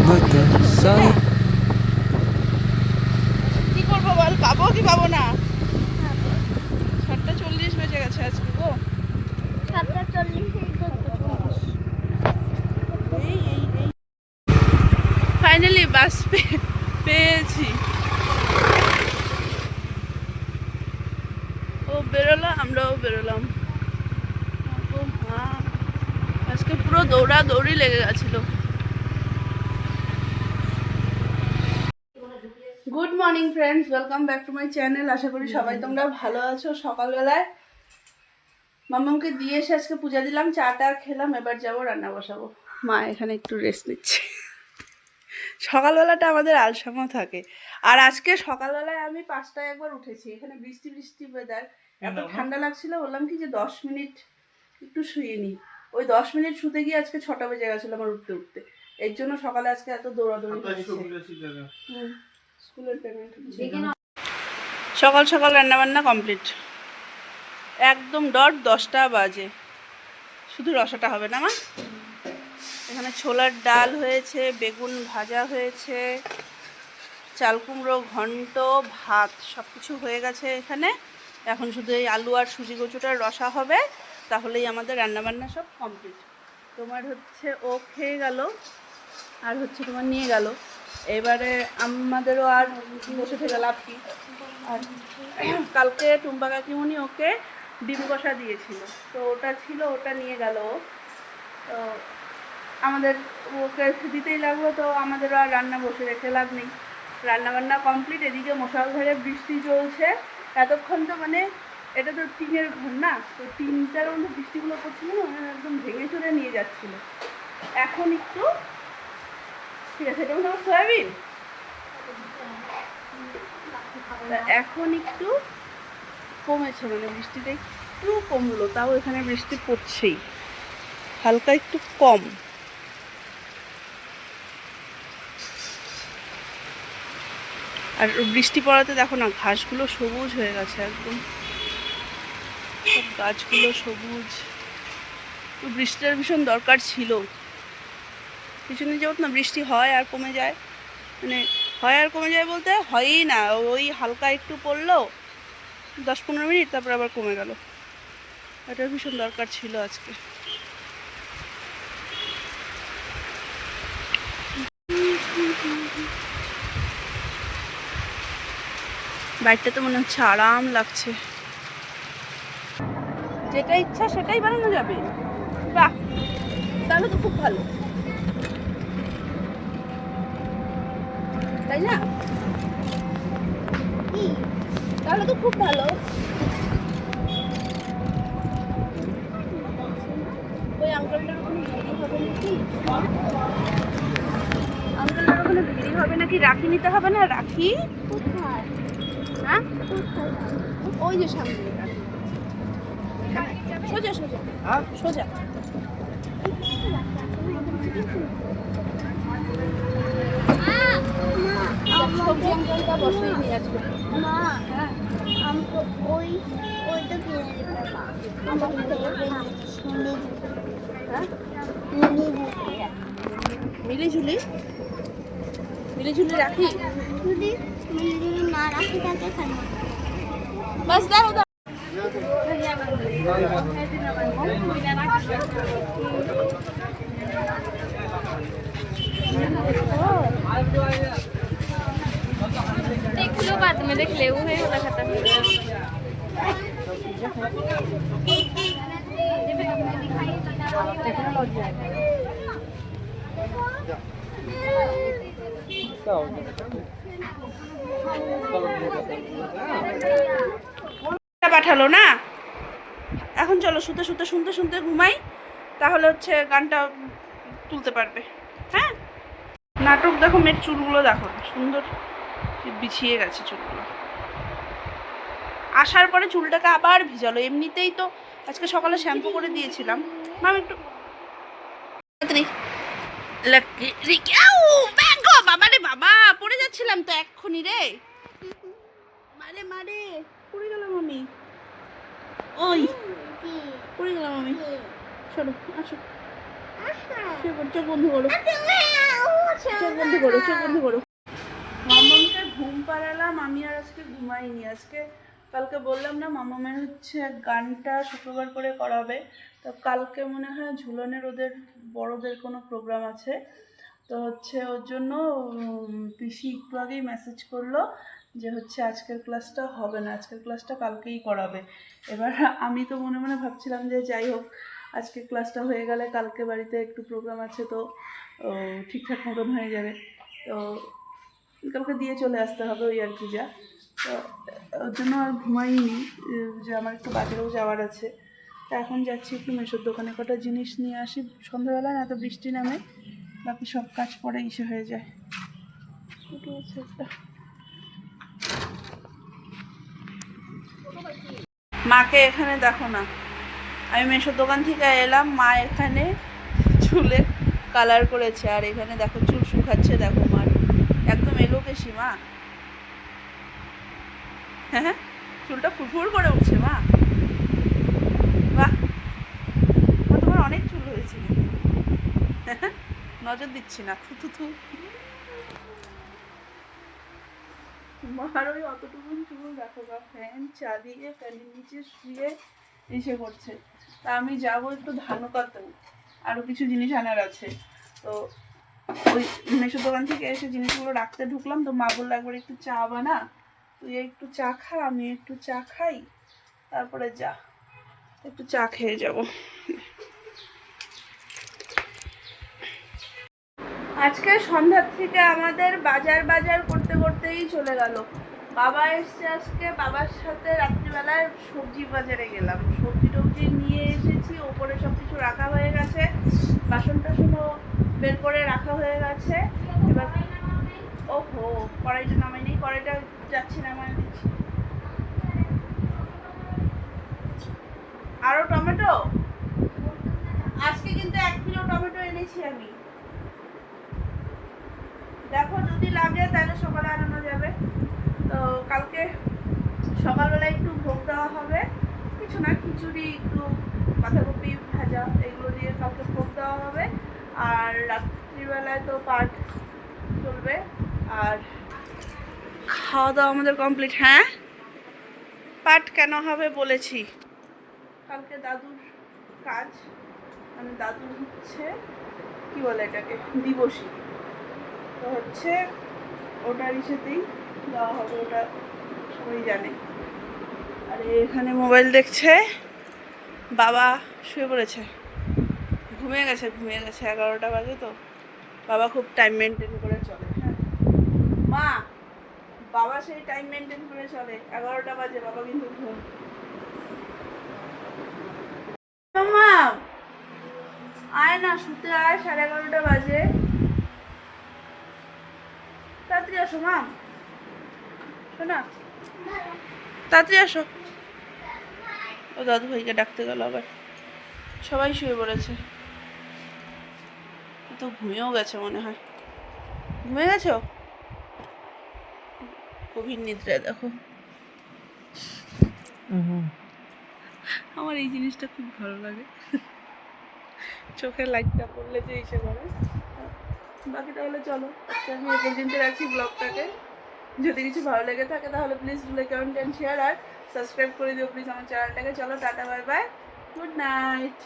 But the sun. কি করবো বল, পাবো কি পাবো না? 7:40 বেজে গেছে আজকে গো। 7:40 ফাইনালি বাস পেয়েছি। ও বেরোলো, আমরাও বেরোলাম। ও মা, আজকে পুরো দৌড়াদৌড়ি লেগে গেছিল। Good morning friends, welcome back to my channel. আশা করি সবাই তোমরা ভালো আছো। সকালবেলায় মাম্মামকে দিয়ে এসে আজকে পূজা দিলাম, চাটা খেলাম, এবার যাবো রান্না বসাবো। মা এখানে একটু রেস্ট নিচ্ছে। সকালবেলাটা আমাদের আলসামা থাকে। আর আজকে সকালবেলায় আমি 5টায় একবার উঠেছি। এখানে বৃষ্টি বৃষ্টি ওয়েদার, এত ঠান্ডা লাগছিল, বললাম কি যে 10 মিনিট একটু শুয়ে নিই। ওই 10 মিনিট শুতে গিয়ে আজকে 6টা বেজে গেছিলো আমার উঠতে উঠতে। এর জন্য সকালে আজকে এত দৌড়াদৌড়ি হয়েছে। স্কুলের পেমেন্ট সকাল সকাল রান্নাবান্না কমপ্লিট, একদম ডট 10টা বাজে। শুধু রসাটা হবে না মা? এখানে ছোলার ডাল হয়েছে, বেগুন ভাজা হয়েছে, চাল কুমড়ো ঘন্ট, ভাত, সব কিছু হয়ে গেছে এখানে। এখন শুধু এই আলু আর সুজি কচুটার রসা হবে, তাহলেই আমাদের রান্নাবান্না সব কমপ্লিট। তোমার হচ্ছে ও খেয়ে গেল, আর হচ্ছে তোমার নিয়ে গেল। এবারে আমাদেরও আর বসে থেকে লাভ কি। আর কালকে টুম্পা কাকিমণি ওকে ডিম কষা দিয়েছিল, তো ওটা ছিল, ওটা নিয়ে গেল। তো আমাদের ওকে দিতেই লাগলো, তো আমাদেরও আর রান্না বসে রেখে লাভ নেই। রান্নাবান্না কমপ্লিট। এদিকে মশালঘরে বৃষ্টি চলছে এতক্ষণ। তো মানে এটা তো টিনের ঘর না, তো টিনটার মধ্যে বৃষ্টিগুলো পড়ছিল না, একদম ভেঙে চুরে নিয়ে যাচ্ছিল। এখন একটু ঠিক আছে, এটা মনে হয় সয়াবিন। এখন একটু কমেছে, মানে বৃষ্টিটা একটু কমলো, তাও এখানে বৃষ্টি পড়ছেই, হালকা একটু কম। আর বৃষ্টি পড়াতে দেখো না, ঘাসগুলো সবুজ হয়ে গেছে একদম, সব গাছগুলো সবুজ। তো বৃষ্টির ভীষণ দরকার ছিল। কিছুদিন যাবত না বৃষ্টি হয় আর কমে যায়, মানে হয় আর কমে যায় বলতে হয়ই না, ওই হালকা একটু পড়লো 10-15 মিনিট, তারপর আবার কমে গেল। এটার ভীষণ দরকার ছিল আজকে। বাইকটাতে মনে হচ্ছে আরাম লাগছে। যেটা ইচ্ছা সেটাই বানানো যাবে, বাহ, তাহলে তো খুব ভালো, তাই না? তাহলে তো খুব ভালো। ওই আঙ্কেলটার ওখানে ভিড়ি হবে নাকি? আঙ্কেলটার ওখানে ভিড়ি হবে নাকি? রাখি নিতে হবে না? রাখি হ্যাঁ, ওই যে সামনে রাখি। সোজা সোজা সোজা। সবজি আঙ্কেলটা বসেই নিয়ে আসবে। মা, হ্যাঁ, ওই ওইটা কিনে মিলিঝুলি মিলিঝুলি রাখি। যদি না রাখি তাকে খাবো। বাস দাও দাও। देखलो बाद में देख ले, वो है वाला खत्म। পাঠালো না, এখন চলো শুতে শুতে শুনতে শুনতে ঘুমাই, তাহলে হচ্ছে গানটা তুলতে পারবে। হ্যাঁ, নাটক দেখো, মেয়ের চুলগুলো দেখো সুন্দর বিছিয়ে গেছে চুলগুলো। আসার পরে চুলটাকে আবার ভিজালো, এমনিতেই তো আজকে সকালে শ্যাম্পু করে দিয়েছিলাম। মাম একটু বাবা রে বাবা, পড়ে যাচ্ছিলাম তো এক্ষুনি রে, মারে মারে পড়ে গেলাম আমি, ওই পড়ে গেলাম আমি। সরো, আসো, চোখ বন্ধ করো। চোখ বন্ধ করো, চোখ বন্ধ করো। মামামকে ঘুম পাড়ালাম, আমি আর আজকে ঘুমাইনি। আজকে কালকে বললাম না মামামের হচ্ছে গানটা শুক্রবার করে করাবে, তো কালকে মনে হয় ঝুলনের ওদের বড়দের কোনো প্রোগ্রাম আছে, তো হচ্ছে ওর জন্য পিসি একটু আগেই মেসেজ করলো যে হচ্ছে আজকের ক্লাসটা হবে না, আজকের ক্লাসটা কালকেই করাবে। এবার আমি তো মনে মনে ভাবছিলাম যে যাই হোক আজকে ক্লাসটা হয়ে গেলে কালকে বাড়িতে একটু প্রোগ্রাম আছে, তো ঠিকঠাক মতন হয়ে যাবে, তো কালকে দিয়ে চলে আসতে হবে ওই আর কি। যা তো ওর জন্য আর ঘুমাইনি, যে আমার একটু বাজারেও যাওয়ার আছে। তা এখন যাচ্ছি একটু মেশোর দোকানে কটা জিনিস নিয়ে আসি, সন্ধ্যাবেলা না এত বৃষ্টি নামে, বাকি সব কাজ পরে এসে হয়ে যায়। ছোটো আছে একটা। মাকে এখানে দেখো না, আমি মেশোর দোকান থেকে এলাম, মা এখানে চুলে কালার করেছে, আর এখানে দেখো চুল শুকাচ্ছে, দেখো মার একদম এলোকেশি মা। হ্যাঁ, চুলটা ফুরফুর করে উঠছে মা, বাহ মা তোমার অনেক চুল হয়েছে, নজর দিচ্ছি না, থু থু থু। মার ওই অতটুকুন চুল দেখো বা, ফ্যান চালিয়ে ফ্যানের নিচে শুয়ে এসে করছে। তা আমি যাবো একটু ধানুকাতেও, আরও কিছু জিনিস আনার আছে, তো ওই মেশোর দোকান থেকে এসে জিনিসগুলো রাখতে ঢুকলাম, তো মা বললো একবার একটু চা বানা, তুই একটু চা খা আমি একটু চা খাই, তারপরে যা একটু চা খেয়ে যাব। আজকে সন্ধ্যার থেকে আমাদের বাজার বাজার করতে করতেই চলে গেল। বাবা এসছে আজকে, বাবার সাথে রাত্রিবেলায় সবজি বাজারে গেলাম, সবজি টবজি নিয়ে এসেছি, ওপরে সব কিছু রাখা হয়ে গেছে, বাসন টাসনও বের করে রাখা হয়ে গেছে। এবার ওহো কড়াইটা নামাই নেই, কড়াইটা যাচ্ছি নামাই দিচ্ছি। আরও টমেটো, আজকে কিন্তু 1 কিলো টমেটো এনেছি আমি, দেখো যদি লাগে তাহলে সকালে আনানো যাবে। তো কালকে সকালবেলা একটু ভোগ দেওয়া হবে, কিছু না খিচুড়ি একটু বাঁধাকপি ভাজা এগুলো দিয়ে কালকে ভোগ দেওয়া হবে, আর রাত্রিবেলায় তো পাঠ চলবে, আর খাওয়া দাওয়া আমাদের কমপ্লিট। হ্যাঁ পাঠ কেন হবে বলেছি, কালকে দাদুর কাজ, মানে দাদুর হচ্ছে কি বলে এটাকে দিবসী, তো হচ্ছে ওটার ইসেতেই দেওয়া হবে, ওটা সবাই জানে। আর এখানে মোবাইল দেখছে, বাবা শুয়ে পড়েছে, ঘুমিয়ে গেছে 11টা বাজে, তো বাবা খুব টাইম মেনটেন করে চলে। হ্যাঁ মা, বাবা সেই টাইম মেনটেন করে চলে, 11টা বাজে বাবা কিন্তু ঘুম। মা আয় না, শুতে আয়, 11:30 বাজে, তাড়াতাড়ি আসো মা, শোনা তাড়াতাড়ি আসো। ও দাদু ভাইকে ডাকতে গেল আবার, সবাই শুয়ে পড়েছে, তো ঘুমিয়েও গেছে মনে হয়। ঘুমিয়ে গেছো? গভীর নিদ্রায় দেখো। আমার এই জিনিসটা খুব ভালো লাগে, চোখের লাইটটা পড়লে যে এসে করে। বাকি তাহলে চলো আজকে আমি এ পর্যন্ত রাখছি ব্লগটাকে। যদি কিছু ভালো লেগে থাকে তাহলে please like comment and share, আর সাবস্ক্রাইব করে দিও প্লিজ আমার চ্যানেলটাকে। চলো tata bye bye, good night.